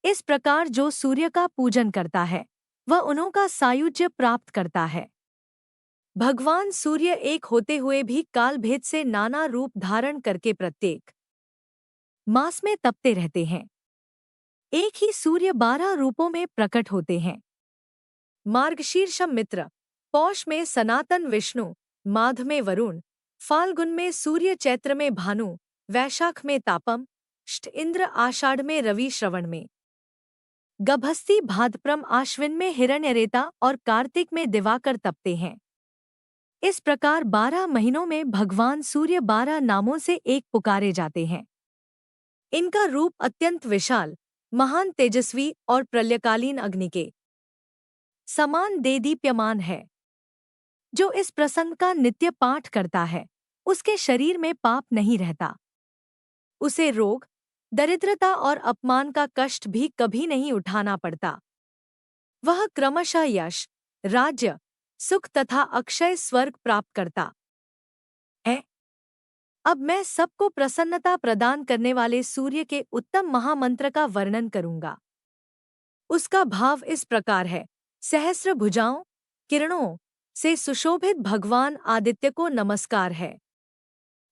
इस प्रकार जो सूर्य का पूजन करता है वह उन्हों का सायुज्य प्राप्त करता है। भगवान सूर्य एक होते हुए भी कालभेद से नाना रूप धारण करके प्रत्येक मास में तपते रहते हैं। एक ही सूर्य 12 रूपों में प्रकट होते हैं। मार्गशीर्ष मित्र, पौष में सनातन विष्णु, माघ में वरुण, फाल्गुन में सूर्य, चैत्र में भानु, वैशाख में तापम, ष्ट इंद्र, आषाढ़ में रवि, श्रवण में गभस्ती, भाद्रपद आश्विन में हिरण्यरेता और कार्तिक में दिवाकर तपते हैं। इस प्रकार 12 महीनों में भगवान सूर्य 12 नामों से एक पुकारे जाते हैं। इनका रूप अत्यंत विशाल, महान, तेजस्वी और प्रलयकालीन अग्नि के समान देदीप्यमान है। जो इस प्रसंग का नित्य पाठ करता है उसके शरीर में पाप नहीं रहता। उसे रोग, दरिद्रता और अपमान का कष्ट भी कभी नहीं उठाना पड़ता। वह क्रमशः यश, राज्य, सुख तथा अक्षय स्वर्ग प्राप्त करता है। अब मैं सबको प्रसन्नता प्रदान करने वाले सूर्य के उत्तम महामंत्र का वर्णन करूंगा। उसका भाव इस प्रकार है। सहस्र भुजाओं, किरणों से सुशोभित भगवान आदित्य को नमस्कार है।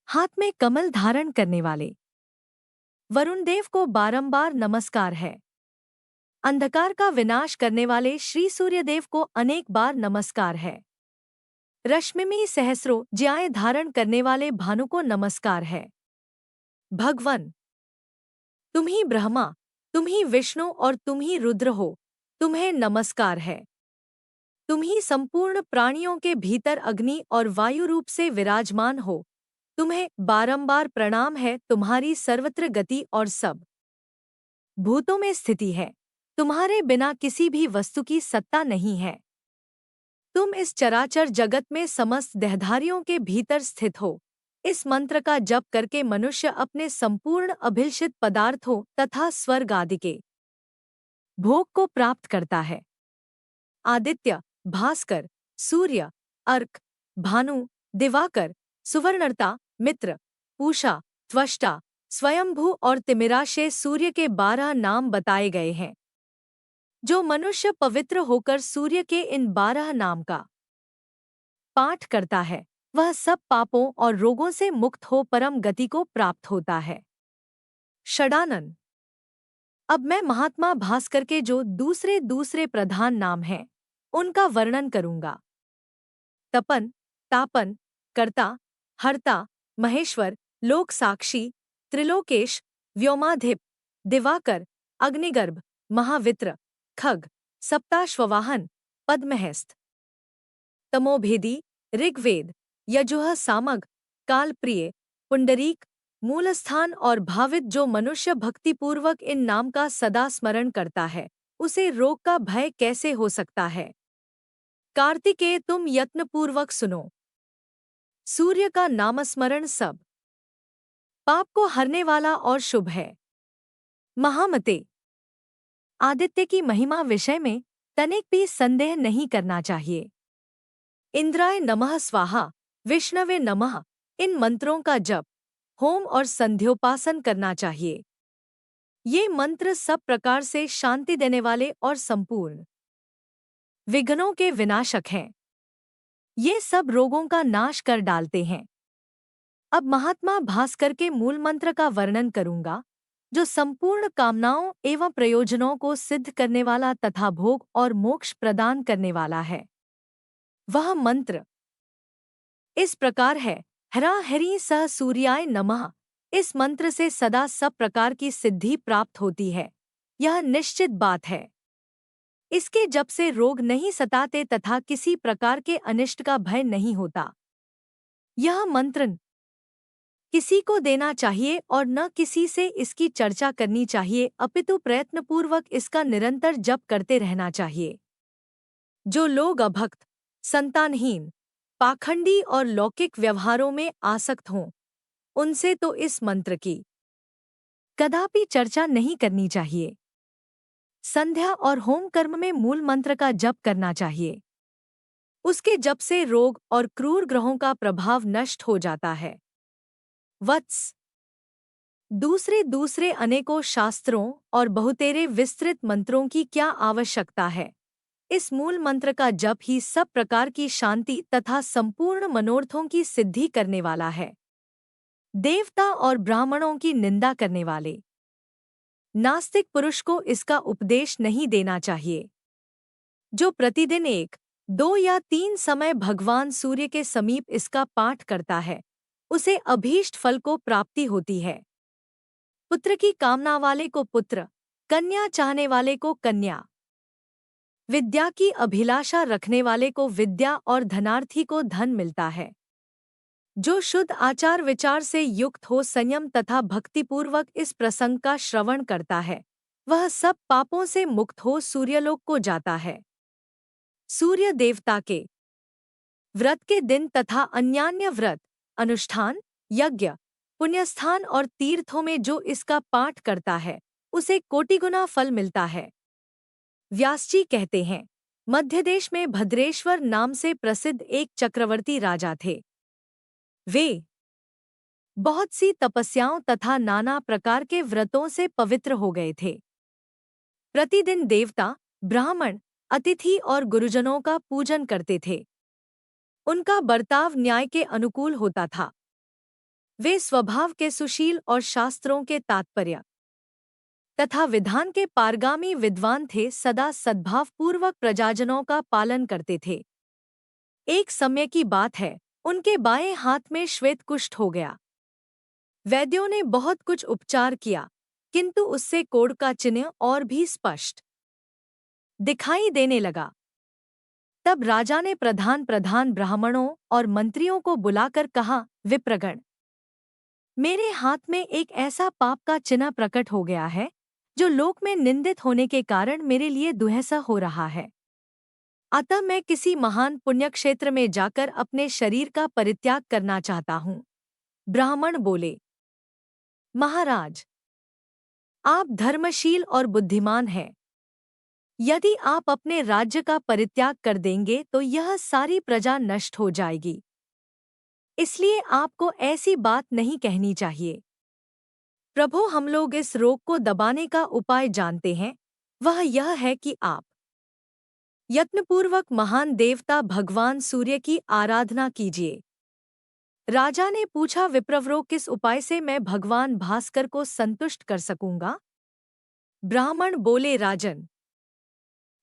हाथ में कमल धारण करने वाले वरुण देव को बारंबार नमस्कार है। अंधकार का विनाश करने वाले श्री सूर्यदेव को अनेक बार नमस्कार है। रश्मि सहस्रों ज्याएं धारण करने वाले भानु को नमस्कार है। भगवन, तुम ही ब्रह्मा, तुम ही विष्णु और तुम ही रुद्र हो, तुम्हें नमस्कार है। तुम ही संपूर्ण प्राणियों के भीतर अग्नि और वायु रूप से विराजमान हो, तुम्हें बारंबार प्रणाम है। तुम्हारी सर्वत्र गति और सब भूतों में स्थिति है। तुम्हारे बिना किसी भी वस्तु की सत्ता नहीं है। तुम इस चराचर जगत में समस्त देहधारियों के भीतर स्थित हो। इस मंत्र का जप करके मनुष्य अपने संपूर्ण अभिलषित पदार्थों तथा स्वर्ग आदि के भोग को प्राप्त करता है। आदित्य, भास्कर, सूर्य, अर्क, भानु, दिवाकर, सुवर्णरता, मित्र, पूषा, त्वष्टा, स्वयंभू और तिमिराशे सूर्य के 12 नाम बताए गए हैं। जो मनुष्य पवित्र होकर सूर्य के इन 12 नाम का पाठ करता है वह सब पापों और रोगों से मुक्त हो परम गति को प्राप्त होता है। षडानन। अब मैं महात्मा भास्कर के जो दूसरे दूसरे प्रधान नाम हैं उनका वर्णन करूंगा। तपन, तापन, कर्ता, हर्ता, महेश्वर, लोक साक्षी, त्रिलोकेश, व्योमाधिप, दिवाकर, अग्निगर्भ, महावित्र, खग, सप्ताश्ववाहन, पद्महस्त, तमोभेदी, ऋग्वेद, यजुः, सामग, कालप्रिय, पुंडरीक, मूलस्थान और भावित। जो मनुष्य भक्तिपूर्वक इन नाम का सदा स्मरण करता है उसे रोग का भय कैसे हो सकता है। कार्तिकेय, तुम यत्नपूर्वक सुनो। सूर्य का नामस्मरण सब पाप को हरने वाला और शुभ है। महामते, आदित्य की महिमा विषय में तनिक भी संदेह नहीं करना चाहिए। इंद्राय नमः स्वाहा, विष्णवे नमः, इन मंत्रों का जप, होम और संध्योपासन करना चाहिए। ये मंत्र सब प्रकार से शांति देने वाले और संपूर्ण विघ्नों के विनाशक हैं। ये सब रोगों का नाश कर डालते हैं। अब महात्मा भास्कर के मूल मंत्र का वर्णन करूंगा जो संपूर्ण कामनाओं एवं प्रयोजनों को सिद्ध करने वाला तथा भोग और मोक्ष प्रदान करने वाला है। वह मंत्र इस प्रकार है, हरा हरि स सूर्याय नमः। इस मंत्र से सदा सब प्रकार की सिद्धि प्राप्त होती है, यह निश्चित बात है। इसके जप से रोग नहीं सताते तथा किसी प्रकार के अनिष्ट का भय नहीं होता। यह मंत्र किसी को देना चाहिए और न किसी से इसकी चर्चा करनी चाहिए, अपितु प्रयत्नपूर्वक इसका निरंतर जप करते रहना चाहिए। जो लोग अभक्त, संतानहीन, पाखंडी और लौकिक व्यवहारों में आसक्त हों, उनसे तो इस मंत्र की कदापि चर्चा नहीं करनी चाहिए। संध्या और होम कर्म में मूल मंत्र का जप करना चाहिए। उसके जप से रोग और क्रूर ग्रहों का प्रभाव नष्ट हो जाता है। वत्स, दूसरे दूसरे अनेकों शास्त्रों और बहुतेरे विस्तृत मंत्रों की क्या आवश्यकता है। इस मूल मंत्र का जप ही सब प्रकार की शांति तथा संपूर्ण मनोरथों की सिद्धि करने वाला है। देवता और ब्राह्मणों की निंदा करने वाले नास्तिक पुरुष को इसका उपदेश नहीं देना चाहिए। जो प्रतिदिन 1, 2 या 3 समय भगवान सूर्य के समीप इसका पाठ करता है, उसे अभीष्ट फल को प्राप्ति होती है। पुत्र की कामना वाले को पुत्र, कन्या चाहने वाले को कन्या, विद्या की अभिलाषा रखने वाले को विद्या और धनार्थी को धन मिलता है। जो शुद्ध आचार विचार से युक्त हो, संयम तथा भक्तिपूर्वक इस प्रसंग का श्रवण करता है, वह सब पापों से मुक्त हो सूर्यलोक को जाता है। सूर्य देवता के व्रत के दिन तथा अन्यान्य व्रत, अनुष्ठान, यज्ञ, पुण्यस्थान और तीर्थों में जो इसका पाठ करता है, उसे कोटिगुना फल मिलता है। व्यास जी कहते हैं, मध्य देश में भद्रेश्वर नाम से प्रसिद्ध एक चक्रवर्ती राजा थे। वे बहुत सी तपस्याओं तथा नाना प्रकार के व्रतों से पवित्र हो गए थे। प्रतिदिन देवता, ब्राह्मण, अतिथि और गुरुजनों का पूजन करते थे। उनका बर्ताव न्याय के अनुकूल होता था। वे स्वभाव के सुशील और शास्त्रों के तात्पर्य तथा विधान के पारगामी विद्वान थे। सदा सद्भावपूर्वक प्रजाजनों का पालन करते थे। एक समय की बात है, उनके बाएं हाथ में श्वेत कुष्ठ हो गया। वैद्यों ने बहुत कुछ उपचार किया, किंतु उससे कोढ़ का चिन्ह और भी स्पष्ट दिखाई देने लगा। तब राजा ने प्रधान ब्राह्मणों और मंत्रियों को बुलाकर कहा, विप्रगण, मेरे हाथ में एक ऐसा पाप का चिन्ह प्रकट हो गया है, जो लोक में निंदित होने के कारण मेरे लिए दुहैसा हो रहा है। अतः मैं किसी महान पुण्यक्षेत्र में जाकर अपने शरीर का परित्याग करना चाहता हूँ। ब्राह्मण बोले, महाराज, आप धर्मशील और बुद्धिमान हैं। यदि आप अपने राज्य का परित्याग कर देंगे तो यह सारी प्रजा नष्ट हो जाएगी। इसलिए आपको ऐसी बात नहीं कहनी चाहिए। प्रभु, हम लोग इस रोग को दबाने का उपाय जानते हैं। वह यह है कि आप यत्नपूर्वक महान देवता भगवान सूर्य की आराधना कीजिए। राजा ने पूछा, विप्रवरों, किस उपाय से मैं भगवान भास्कर को संतुष्ट कर सकूंगा? ब्राह्मण बोले, राजन,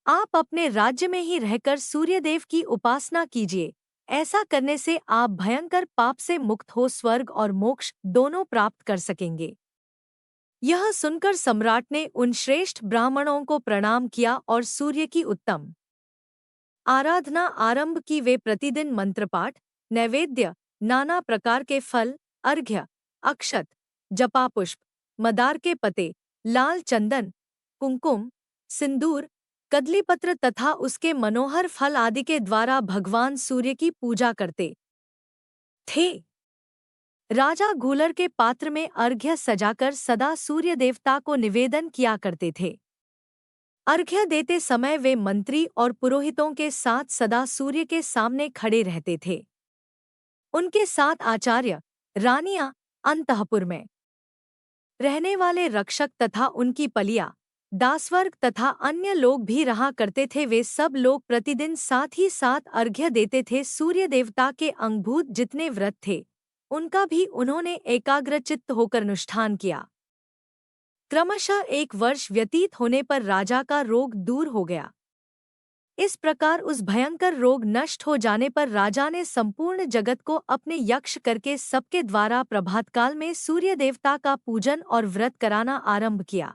आप अपने राज्य में ही रहकर सूर्यदेव की उपासना कीजिए। ऐसा करने से आप भयंकर पाप से मुक्त हो स्वर्ग और मोक्ष दोनों प्राप्त कर सकेंगे। यह सुनकर सम्राट ने उन श्रेष्ठ ब्राह्मणों को प्रणाम किया और सूर्य की उत्तम आराधना आरंभ की। वे प्रतिदिन मंत्रपाठ, नैवेद्य, नाना प्रकार के फल, अर्घ्य, अक्षत, जपापुष्प, मदार के पत्ते, लाल चंदन, कुंकुम, सिंदूर, कदलीपत्र तथा उसके मनोहर फल आदि के द्वारा भगवान सूर्य की पूजा करते थे। राजा घूलर के पात्र में अर्घ्य सजाकर सदा सूर्य देवता को निवेदन किया करते थे। अर्घ्य देते समय वे मंत्री और पुरोहितों के साथ सदा सूर्य के सामने खड़े रहते थे। उनके साथ आचार्य, रानियां, अंतःपुर में रहने वाले रक्षक तथा उनकी पलिया, दासवर्ग तथा अन्य लोग भी रहा करते थे। वे सब लोग प्रतिदिन साथ ही साथ अर्घ्य देते थे। सूर्य देवता के अंगभूत जितने व्रत थे, उनका भी उन्होंने एकाग्रचित्त होकर अनुष्ठान किया। क्रमशः 1 वर्ष व्यतीत होने पर राजा का रोग दूर हो गया। इस प्रकार उस भयंकर रोग नष्ट हो जाने पर राजा ने संपूर्ण जगत को अपने यक्ष करके सबके द्वारा प्रभातकाल में सूर्य देवता का पूजन और व्रत कराना आरंभ किया।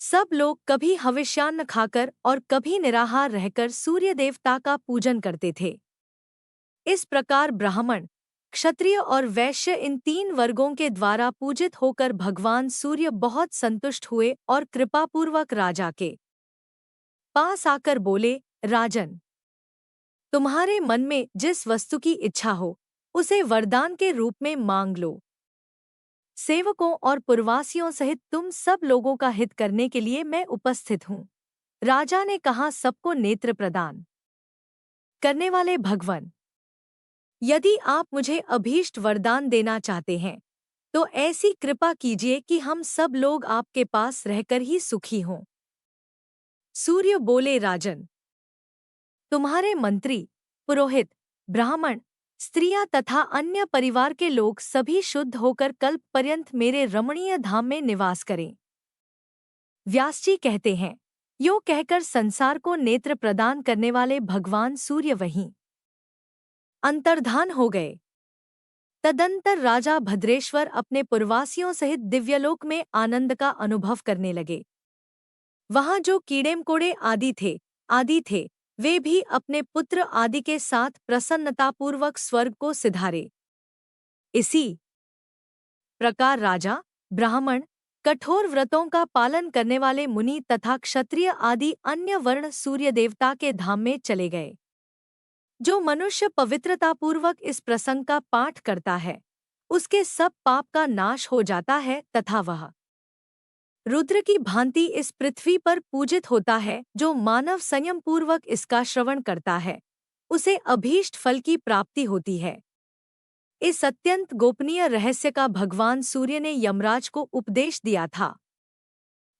सब लोग कभी हविष्यान्न खाकर और कभी निराहार रहकर सूर्य देवता का पूजन करते थे। इस प्रकार ब्राह्मण, क्षत्रिय और वैश्य इन 3 वर्गों के द्वारा पूजित होकर भगवान सूर्य बहुत संतुष्ट हुए और कृपापूर्वक राजा के पास आकर बोले, राजन, तुम्हारे मन में जिस वस्तु की इच्छा हो उसे वरदान के रूप में मांग लो। सेवकों और पुरवासियों सहित तुम सब लोगों का हित करने के लिए मैं उपस्थित हूँ। राजा ने कहा, सबको नेत्र प्रदान करने वाले भगवान, यदि आप मुझे अभीष्ट वरदान देना चाहते हैं तो ऐसी कृपा कीजिए कि हम सब लोग आपके पास रहकर ही सुखी हों। सूर्य बोले, राजन, तुम्हारे मंत्री, पुरोहित, ब्राह्मण, स्त्रियां तथा अन्य परिवार के लोग सभी शुद्ध होकर कल्प पर्यंत मेरे रमणीय धाम में निवास करें। व्यास जी कहते हैं, यो कहकर संसार को नेत्र प्रदान करने वाले भगवान सूर्य वहीं अंतर्धान हो गए। तदंतर राजा भद्रेश्वर अपने पुरवासियों सहित दिव्यलोक में आनंद का अनुभव करने लगे। वहां जो कीड़े-मकोड़े आदि थे, वे भी अपने पुत्र आदि के साथ प्रसन्नतापूर्वक स्वर्ग को सिधारे। इसी प्रकार राजा, ब्राह्मण, कठोर व्रतों का पालन करने वाले मुनि तथा क्षत्रिय आदि अन्य वर्ण सूर्य देवता के धाम में चले गए। जो मनुष्य पवित्रतापूर्वक इस प्रसंग का पाठ करता है, उसके सब पाप का नाश हो जाता है तथा वह रुद्र की भांति इस पृथ्वी पर पूजित होता है। जो मानव संयम पूर्वक इसका श्रवण करता है, उसे अभीष्ट फल की प्राप्ति होती है। इस अत्यंत गोपनीय रहस्य का भगवान सूर्य ने यमराज को उपदेश दिया था।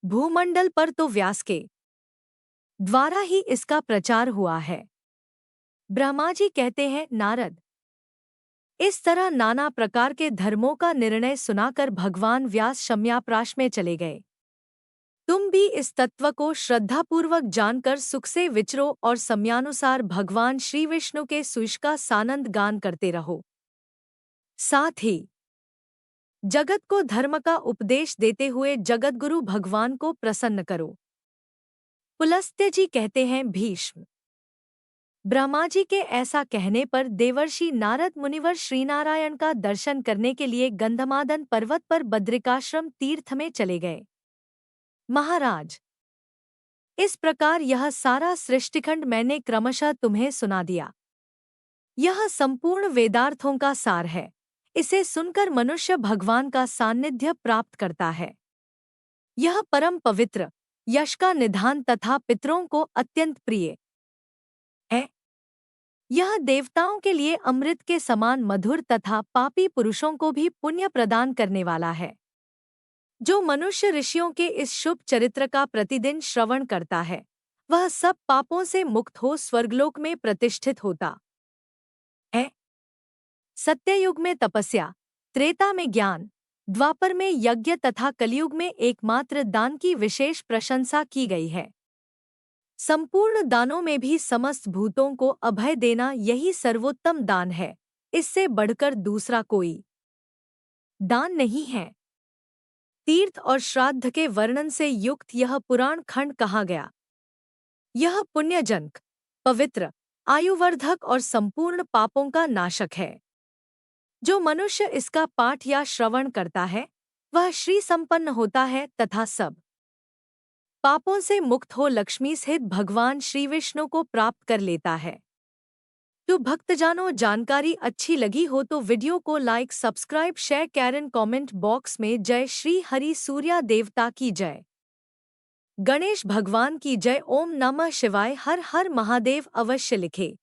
भूमंडल पर तो व्यास के द्वारा ही इसका प्रचार हुआ है। ब्रह्मा जी कहते हैं, नारद, इस तरह नाना प्रकार के धर्मों का निर्णय सुनाकर भगवान व्यास शम्याप्राश में चले गए। तुम भी इस तत्व को श्रद्धापूर्वक जानकर सुख से विचरो और समयानुसार भगवान श्री विष्णु के सुयश का सानंद गान करते रहो। साथ ही जगत को धर्म का उपदेश देते हुए जगतगुरु भगवान को प्रसन्न करो। पुलस्त्य जी कहते हैं, भीष्म, ब्रह्मा जी के ऐसा कहने पर देवर्षि नारद मुनिवर श्रीनारायण का दर्शन करने के लिए गंधमादन पर्वत पर बद्रिकाश्रम तीर्थ में चले गए। महाराज, इस प्रकार यह सारा सृष्टिखंड मैंने क्रमशः तुम्हें सुना दिया। यह संपूर्ण वेदार्थों का सार है। इसे सुनकर मनुष्य भगवान का सान्निध्य प्राप्त करता है। यह परम पवित्र, यश का निधान तथा पितरों को अत्यंत प्रिय है। यह देवताओं के लिए अमृत के समान मधुर तथा पापी पुरुषों को भी पुण्य प्रदान करने वाला है। जो मनुष्य ऋषियों के इस शुभ चरित्र का प्रतिदिन श्रवण करता है, वह सब पापों से मुक्त हो स्वर्गलोक में प्रतिष्ठित होता है। सत्ययुग में तपस्या, त्रेता में ज्ञान, द्वापर में यज्ञ तथा कलयुग में एकमात्र दान की विशेष प्रशंसा की गई है। संपूर्ण दानों में भी समस्त भूतों को अभय देना यही सर्वोत्तम दान है। इससे बढ़कर दूसरा कोई दान नहीं है। तीर्थ और श्राद्ध के वर्णन से युक्त यह पुराण खंड कहा गया। यह पुण्यजनक, पवित्र, आयुवर्धक और संपूर्ण पापों का नाशक है। जो मनुष्य इसका पाठ या श्रवण करता है, वह श्री संपन्न होता है तथा सब पापों से मुक्त हो लक्ष्मी सहित भगवान श्री विष्णु को प्राप्त कर लेता है। तो भक्तजनों, जानकारी अच्छी लगी हो तो वीडियो को लाइक, सब्सक्राइब, शेयर करें। कमेंट बॉक्स में जय श्री हरि सूर्या देवता की जय, गणेश भगवान की जय, ओम नमः शिवाय, हर हर महादेव अवश्य लिखे।